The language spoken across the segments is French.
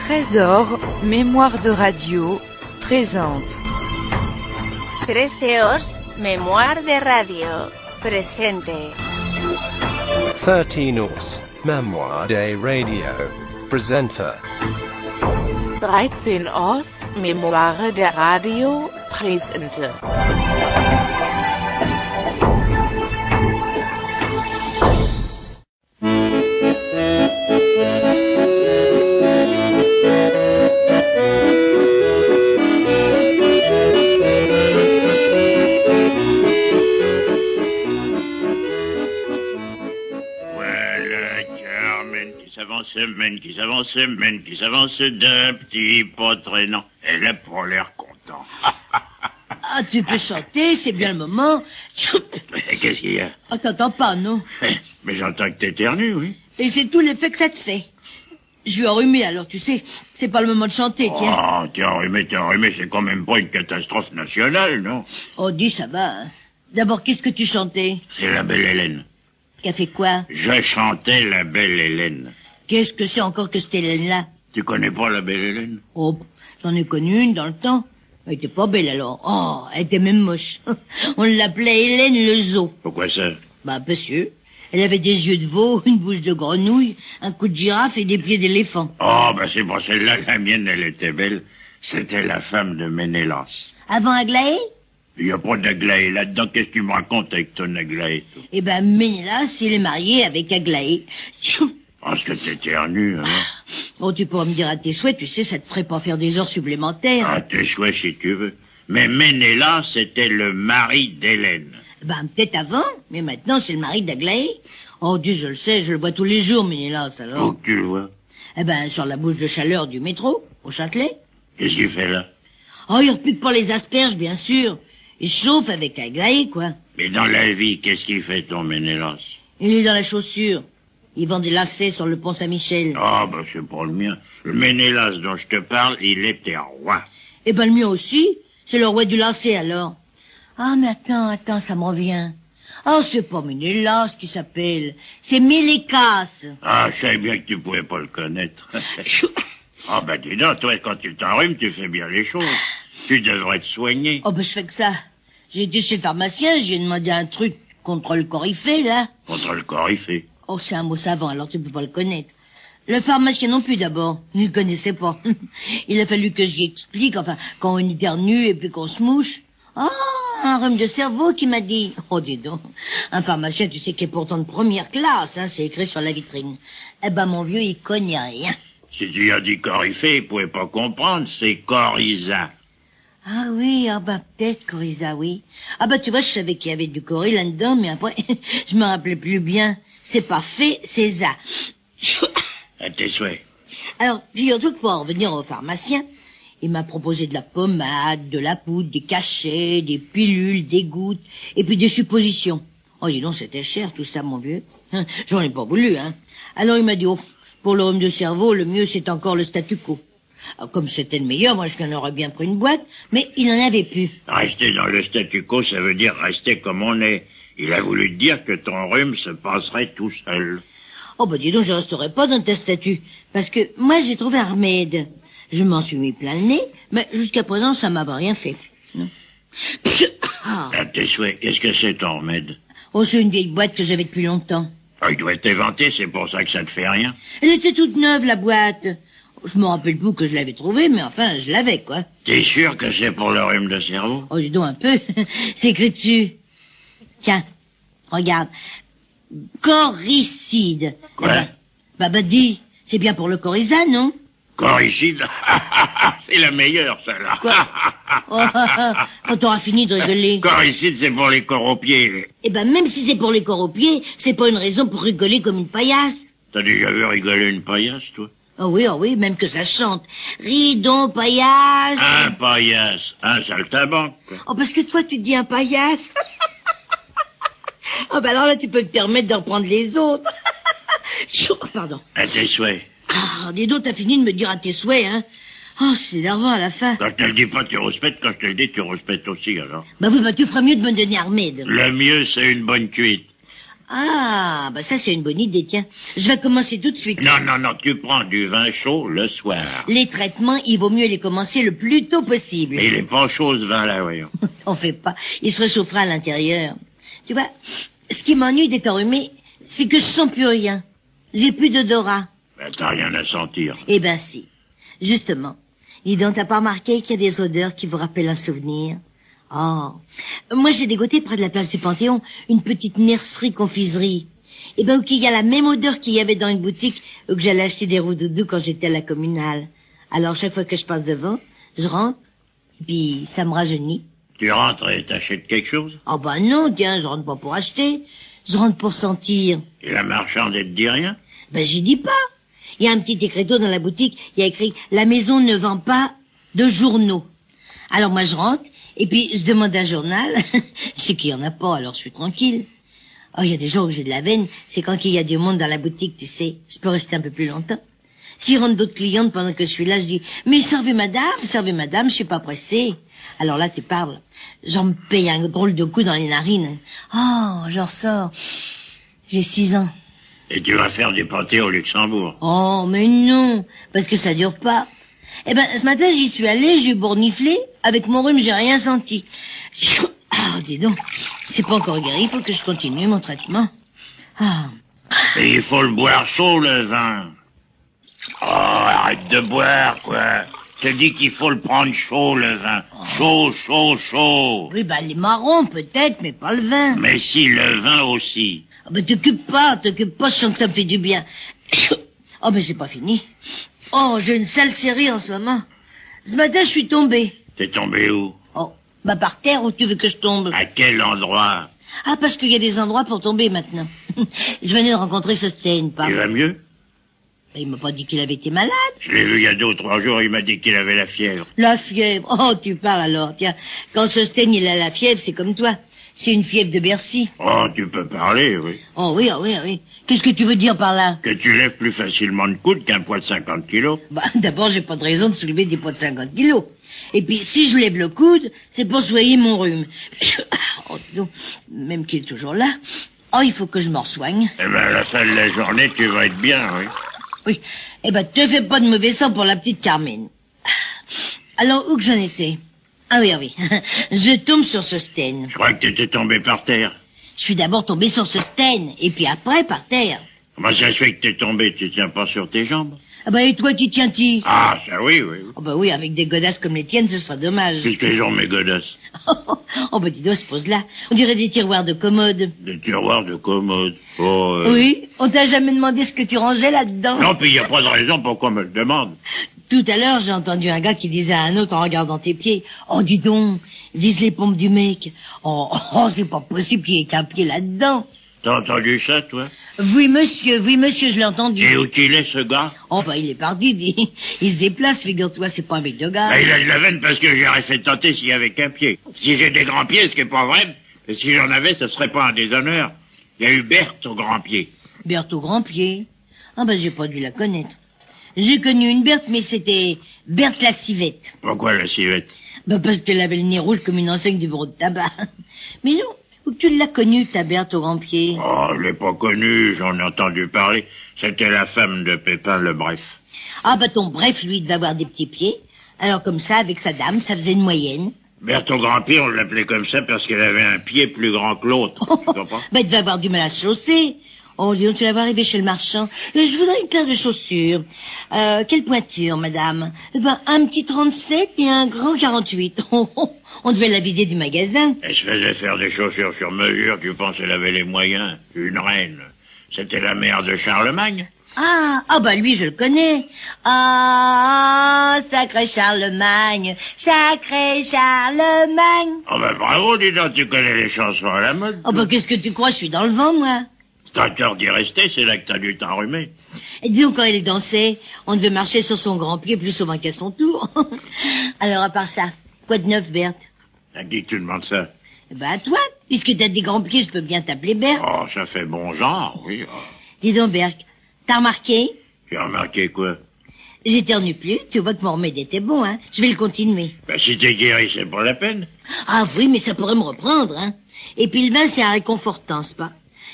Trésor, mémoire de radio, présente. 13os, mémoire de radio, presente. 13os, mémoire de radio, presenta. 13os, mémoire de radio, presente. Qui s'avance d'un petit pas traînant. Elle a pas l'air content. Ah, tu peux chanter, c'est bien le moment. Qu'est-ce qu'il y a? Ah, t'entends pas, non? Mais j'entends que t'éternues, oui. Et c'est tout l'effet que ça te fait. Je suis enrhumé, alors tu sais, c'est pas le moment de chanter, tiens. Oh, t'es enrhumé, c'est quand même pas une catastrophe nationale, non? Oh, dis, ça va, hein. D'abord, qu'est-ce que tu chantais? C'est la belle Hélène. Qu'a fait quoi? Je chantais la belle Hélène. Qu'est-ce que c'est encore que cette Hélène-là? Tu connais pas la belle Hélène? Oh, j'en ai connu une dans le temps. Elle était pas belle alors. Oh, elle était même moche. On l'appelait Hélène le zoo. Pourquoi ça? Bah, parce que elle avait des yeux de veau, une bouche de grenouille, un cou de girafe et des pieds d'éléphant. Oh, bah c'est pour celle-là, la mienne, elle était belle. C'était la femme de Ménélas. Avant Aglaé? Il y a pas d'Aglaé là-dedans. Qu'est-ce que tu me racontes avec ton Aglaé? Eh ben, Ménélas, il est marié avec Aglaé. Parce que t'éternues, hein? Oh, tu pourras me dire à tes souhaits, tu sais, ça te ferait pas faire des heures supplémentaires. À tes souhaits, si tu veux. Mais Ménélas, c'était le mari d'Hélène. Ben, peut-être avant, mais maintenant, c'est le mari d'Aglaé. Oh, Dieu, je le sais, je le vois tous les jours, Ménélas, alors. Où que tu le vois? Eh ben, sur la bouche de chaleur du métro, au Châtelet. Qu'est-ce qu'il fait là? Oh, il repique pas les asperges, bien sûr. Il chauffe avec Aglaé, quoi. Mais dans la vie, qu'est-ce qu'il fait, ton Ménélas? Il est dans la chaussure. Il vend des lacets sur le pont Saint-Michel. Ah, ben, c'est pas le mien. Le Ménélas dont je te parle, il était roi. Eh ben, le mien aussi. C'est le roi du lacet, alors. Ah, mais attends, ça me revient. Ah, c'est pas Ménélas qui s'appelle. C'est Mélékas. Ah, je savais bien que tu pouvais pas le connaître. Ah, ben, dis donc, toi, quand tu t'enrhumes, tu fais bien les choses. Tu devrais te soigner. Oh, ben, je fais que ça. J'ai été chez le pharmacien, j'ai demandé un truc contre le coryphée, là. Contre le coryphée. Oh, c'est un mot savant, alors tu peux pas le connaître. Le pharmacien non plus, d'abord. Il ne connaissait pas. Il a fallu que j'y explique, enfin, quand on éternue et puis qu'on se mouche. Ah, un rhume de cerveau qui m'a dit. Oh, dis donc. Un pharmacien, tu sais, qui est pourtant de première classe, hein, c'est écrit sur la vitrine. Eh ben, mon vieux, il connaît rien. Si tu as dit coryphée, il pouvait pas comprendre, c'est coryza. Ah oui, ah bah peut-être coryza, oui. Ah bah tu vois, je savais qu'il y avait du cory là-dedans, mais après, je me rappelais plus bien. C'est pas fait, c'est ça. À tes souhaits. Alors, figure-toi que pour en revenir au pharmacien, il m'a proposé de la pommade, de la poudre, des cachets, des pilules, des gouttes, et puis des suppositions. Oh, dis donc, c'était cher tout ça, mon vieux. J'en ai pas voulu, hein. Alors il m'a dit, oh, pour le rhume de cerveau, le mieux c'est encore le statu quo. Alors, comme c'était le meilleur, moi je n'en aurais bien pris une boîte, mais il en avait plus. Rester dans le statu quo, ça veut dire rester comme on est. Il a voulu te dire que ton rhume se passerait tout seul. Oh, bah dis donc, je resterai pas dans ta statue. Parce que moi, j'ai trouvé un remède. Je m'en suis mis plein le nez, mais jusqu'à présent, ça m'avait rien fait. À tes souhaits, qu'est-ce que c'est ton remède? Oh, c'est une vieille boîte que j'avais depuis longtemps. Ah, il doit être éventé, c'est pour ça que ça te fait rien. Elle était toute neuve, la boîte. Je me rappelle plus que je l'avais trouvée, mais enfin, je l'avais, quoi. T'es sûr que c'est pour le rhume de cerveau? Oh, dis donc un peu. C'est écrit dessus. Tiens, regarde. Coricide. Quoi? Bah, dis, c'est bien pour le coryza, non? Coricide? C'est la meilleure, celle-là. Quoi? Oh, quand t'auras fini de rigoler. Coricide, c'est pour les coropiers. Eh ben, même si c'est pour les corps aux pieds, c'est pas une raison pour rigoler comme une paillasse. T'as déjà vu rigoler une paillasse, toi? Oh oui, même que ça chante. Ris donc, paillasse. Un paillasse, un saltimbanque. Oh, parce que toi, tu dis un paillasse. Oh, ben alors là, tu peux te permettre de reprendre les autres. Pardon. À tes souhaits. Ah, dis donc, t'as fini de me dire à tes souhaits, hein. Oh, c'est énervant à la fin. Quand je te le dis pas, tu respectes. Quand je te le dis, tu respectes aussi, alors. Bah oui, bah tu feras mieux de me donner un remède. Le mieux, c'est une bonne cuite. Ah, bah ça c'est une bonne idée, tiens. Je vais commencer tout de suite. Non, tu prends du vin chaud le soir. Les traitements, il vaut mieux les commencer le plus tôt possible. Mais il est pas chaud ce vin-là, voyons. T'en fais pas, il se réchauffera à l'intérieur. Tu vois, ce qui m'ennuie d'être enrhumé, c'est que je sens plus rien. J'ai plus d'odorat. Ben, t'as rien à sentir. Eh ben si. Justement. Dis donc, t'as pas remarqué qu'il y a des odeurs qui vous rappellent un souvenir? Oh. Moi, j'ai dégoté près de la place du Panthéon une petite mercerie-confiserie. Eh ben, où il y a la même odeur qu'il y avait dans une boutique où que j'allais acheter des roux-doudous quand j'étais à la communale. Alors, chaque fois que je passe devant, je rentre, et puis ça me rajeunit. Tu rentres et t'achètes quelque chose? Oh ben non, tiens, je rentre pas pour acheter. Je rentre pour sentir. Et la marchande, elle te dit rien? Ben, j'y dis pas. Il y a un petit écriteau dans la boutique, il y a écrit « La maison ne vend pas de journaux ». Alors moi je rentre, et puis je demande un journal. Je sais qu'il y en a pas, alors je suis tranquille. Oh, il y a des jours où j'ai de la veine, c'est quand il y a du monde dans la boutique, tu sais. Je peux rester un peu plus longtemps. S'il rentre d'autres clientes pendant que je suis là, je dis « Mais servez madame, je suis pas pressée ». Alors là, tu parles. J'en me paye un drôle de coup dans les narines. Oh, j'en ressors. J'ai 6 ans. Et tu vas faire du pâté au Luxembourg. Oh, mais non, parce que ça dure pas. Eh ben, ce matin, j'y suis allée, j'ai bourniflé. Avec mon rhume, j'ai rien senti. Ah, dis donc, c'est pas encore guéri, il faut que je continue mon traitement. Ah. Et il faut le boire chaud, le vin. Oh, arrête de boire, quoi. Je te dis qu'il faut le prendre chaud, le vin. Chaud. Oui, bah, les marrons, peut-être, mais pas le vin. Mais si, le vin aussi. Oh, mais t'occupe pas, je sens que ça me fait du bien. Oh, mais c'est pas fini. Oh, j'ai une sale série en ce moment. Ce matin, je suis tombée. T'es tombé où? Oh, bah par terre, où tu veux que je tombe? À quel endroit? Ah, parce qu'il y a des endroits pour tomber maintenant. Je venais de rencontrer Sosten, pas. Il va mieux? Il m'a pas dit qu'il avait été malade. Je l'ai vu il y a 2 ou 3 jours, il m'a dit qu'il avait la fièvre. La fièvre? Oh, tu parles alors, tiens. Quand Sosten, il a la fièvre, c'est comme toi. C'est une fièvre de Bercy. Oh, tu peux parler, oui. Oh oui. Qu'est-ce que tu veux dire par là? Que tu lèves plus facilement le coude qu'un poids de 50 kilos. Bah, d'abord, j'ai pas de raison de soulever des poids de 50 kilos. Et puis, si je lève le coude, c'est pour soigner mon rhume. Oh, donc, même qu'il est toujours là. Oh, il faut que je m'en soigne. Eh ben, à la fin de la journée, tu vas être bien, oui. Oui. Eh ben, te fais pas de mauvais sang pour la petite Carmen. Alors, où que j'en étais? Ah oui. Je tombe sur Sosten. Je crois que t'étais tombé par terre. Je suis d'abord tombé sur Sosten, et puis après, par terre. Comment ça se fait que t'es tombé? Tu tiens pas sur tes jambes? Ah bah, et toi, tu tiens-tu? Ah, ça oui. Oh bah oui, avec des godasses comme les tiennes, ce sera dommage. Qu'est-ce que j'en mes godasses? Oh bah dis donc, se pose là. On dirait des tiroirs de commode. Des tiroirs de commode. Oh, Oui, on t'a jamais demandé ce que tu rangeais là-dedans. Non, puis y a pas de raison pour qu'on me le demande. Tout à l'heure, j'ai entendu un gars qui disait à un autre en regardant tes pieds, « Oh, dis donc, vise les pompes du mec. Oh, c'est pas possible qu'il y ait qu'un pied là-dedans. » T'as entendu ça, toi? Oui, monsieur, je l'ai entendu. Et où il est, ce gars? Oh, bah, il est parti, il se déplace, figure-toi, c'est pas un mec de gars. Bah, il a de la veine parce que j'aurais fait tenter s'il y avait qu'un pied. Si j'ai des grands pieds, ce qui est pas vrai, et si j'en avais, ce serait pas un déshonneur. Il y a eu Berthe au grand pied. Berthe au grand pied? Ah, bah, j'ai pas dû la connaître. J'ai connu une Berthe, mais c'était Berthe la civette. Pourquoi la civette? Bah, parce qu'elle avait le nez rouge comme une enseigne du bureau de tabac. Mais non, où tu l'as connue, ta Berthe au grand pied? Oh, je l'ai pas connue, j'en ai entendu parler. C'était la femme de Pépin le Bref. Ah, bah, ton Bref, lui, devait avoir des petits pieds. Alors, comme ça, avec sa dame, ça faisait une moyenne. Berthe au grand pied, on l'appelait comme ça parce qu'elle avait un pied plus grand que l'autre. Tu comprends? Bah, il devait avoir du mal à se chausser. Oh, dis donc, tu la vois arriver chez le marchand. Je voudrais une paire de chaussures. Quelle pointure, madame? Eh ben, un petit 37 et un grand 48. On devait la vider du magasin. Elle se faisait faire des chaussures sur mesure, tu penses qu'elle avait les moyens? Une reine. C'était la mère de Charlemagne. Ah, bah lui, je le connais. Ah, sacré Charlemagne, sacré Charlemagne. Oh ben bravo, dis donc, tu connais les chansons à la mode. Oh, bah qu'est-ce que tu crois, je suis dans le vent, moi. T'as tort d'y rester, c'est là que t'as dû t'enrhumer. Et dis donc, quand elle dansait, on devait marcher sur son grand pied plus souvent qu'à son tour. Alors, à part ça, quoi de neuf, Berthe? À qui tu demandes ça? Eh ben, à toi, puisque t'as des grands pieds, je peux bien t'appeler Berthe. Oh, ça fait bon genre, oui. Oh. Dis donc, Berthe, t'as remarqué? J'ai remarqué quoi? J'éternue plus, tu vois que mon remède était bon, hein. Je vais le continuer. Ben si t'es guéri, c'est pas la peine. Ah oui, mais ça pourrait me reprendre, hein. Et puis le vin, c'est un réconfortant, c'est pas?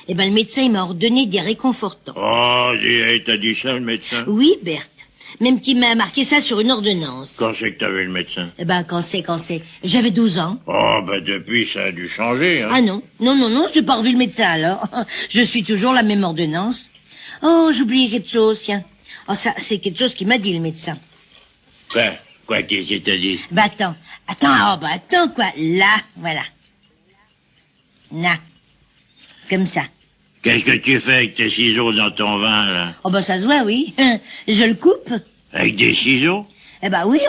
Eh ben, le médecin, il m'a ordonné des réconfortants. Oh, t'as dit ça, le médecin? Oui, Berthe. Même qu'il m'a marqué ça sur une ordonnance. Quand c'est que t'as vu le médecin? Eh ben, quand c'est. J'avais 12 ans. Oh, depuis, ça a dû changer, hein. Ah non, j'ai pas revu le médecin, alors. Je suis toujours la même ordonnance. Oh, j'oubliais quelque chose, tiens. Oh, ça, c'est quelque chose qu'il m'a dit, le médecin. Quoi, qu'est-ce qu'il t'a dit? Bah, attends, quoi. Là, voilà. Là. Comme ça. Qu'est-ce que tu fais avec tes ciseaux dans ton vin, là? Oh, bah, ça se voit, oui. Je le coupe. Avec des ciseaux? Eh ben oui,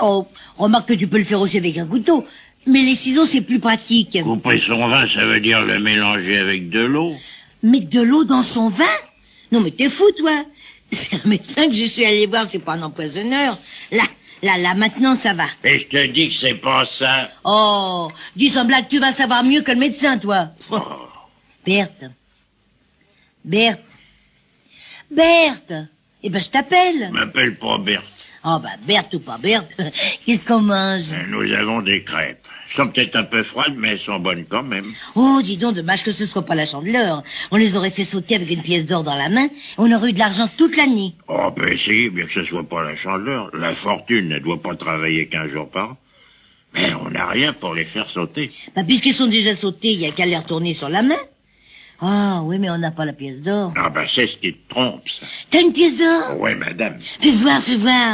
remarque que tu peux le faire aussi avec un couteau. Mais les ciseaux, c'est plus pratique. Couper son vin, ça veut dire le mélanger avec de l'eau. Mettre de l'eau dans son vin? Non, mais t'es fou, toi. C'est un médecin que je suis allé voir, c'est pas un empoisonneur. Là, maintenant, ça va. Et je te dis que c'est pas ça. Oh, dis sans blague, tu vas savoir mieux que le médecin, toi. Oh. Berthe. Eh ben, je t'appelle. M'appelle pas Berthe. Oh, bah, Berthe ou pas Berthe, qu'est-ce qu'on mange? Nous avons des crêpes. Elles sont peut-être un peu froides, mais elles sont bonnes quand même. Oh, dis donc, dommage que ce soit pas la Chandeleur. On les aurait fait sauter avec une pièce d'or dans la main, on aurait eu de l'argent toute l'année. Oh, si, bien que ce soit pas la Chandeleur. La fortune ne doit pas travailler 15 jours par an. Mais on n'a rien pour les faire sauter. Bah, puisqu'ils sont déjà sautés, il y a qu'à les retourner sur la main. Ah, oui, mais on n'a pas la pièce d'or. Ah, c'est ce qui te trompe, ça. T'as une pièce d'or? Oui, madame. Fais voir.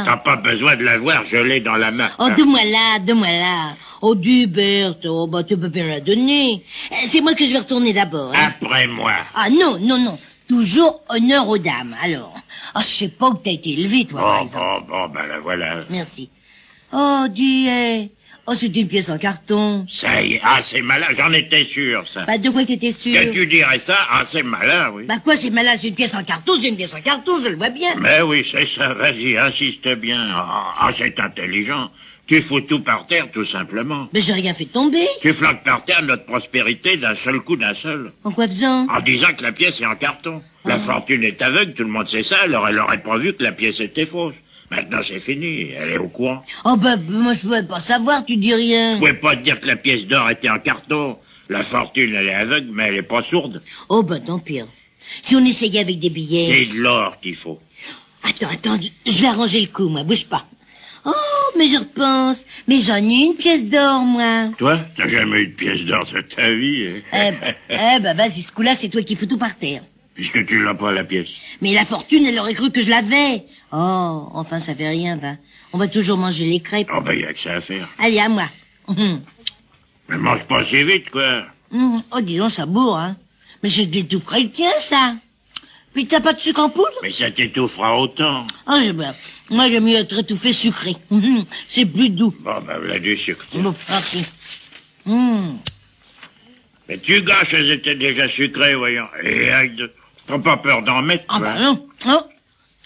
T'as pas besoin de la voir, je l'ai dans la main. Oh, donne-moi là. Oh, dis, Berthe, oh, bah, tu peux bien la donner. C'est moi que je vais retourner d'abord, hein. Après moi. Ah, non. Toujours honneur aux dames, alors. Ah, je sais pas où t'as été élevé, toi, par exemple. La voilà. Merci. Oh, dis, oh, c'est une pièce en carton. Ça y est, c'est malin, j'en étais sûr, ça. Bah, de quoi t'étais sûr? Que tu dirais ça? C'est malin, oui. Bah, quoi, c'est malin, c'est une pièce en carton, je le vois bien. Mais oui, c'est ça, vas-y, insiste bien. C'est intelligent. Tu fous tout par terre, tout simplement. Mais j'ai rien fait tomber. Tu flanques par terre notre prospérité d'un seul coup, d'un seul. En quoi faisant? En disant que la pièce est en carton. La fortune est aveugle, tout le monde sait ça, alors elle aurait pas vu que la pièce était fausse. Maintenant, c'est fini, elle est au courant. Oh, bah, moi, je pouvais pas savoir, tu dis rien. Je pouvais pas te dire que la pièce d'or était en carton. La fortune, elle est aveugle, mais elle est pas sourde. Oh, bah, tant pis. Si on essayait avec des billets... C'est de l'or qu'il faut. Attends, je vais arranger le coup, moi, bouge pas. Oh, mais je repense. Mais j'en ai une pièce d'or, moi. Toi, t'as jamais eu de pièce d'or de ta vie, hein? Bah, vas-y, ce coup-là, c'est toi qui fous tout par terre. Puisque tu l'as pas, la pièce. Mais la fortune, elle aurait cru que je l'avais. Oh, enfin, ça fait rien, va. On va toujours manger les crêpes. Oh, y a que ça à faire. Allez, à moi. Mais mange pas si vite, quoi. Oh, dis donc, ça bourre, hein. Mais c'est de l'étouffe tiens, ça. Puis t'as pas de sucre en poudre? Mais ça t'étouffera autant. Oh, moi, j'aime mieux être étouffé sucré. C'est plus doux. Voilà du sucre. Bon, merci. Mais tu gâches, elles étaient déjà sucrées, voyons. Et t'as pas peur d'en mettre, Ah, quoi. bah non.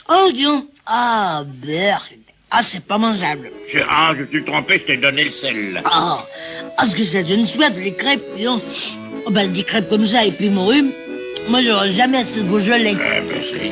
Oh, dis donc. Ah, beurre. Ah, c'est pas mangeable. Je me suis trompé, je t'ai donné le sel, là. Ah, ce que ça donne soif, les crêpes, dis donc. Oh, bah, des crêpes comme ça, et puis mon rhume. Moi, j'aurais jamais assez de Beaujolais. C'est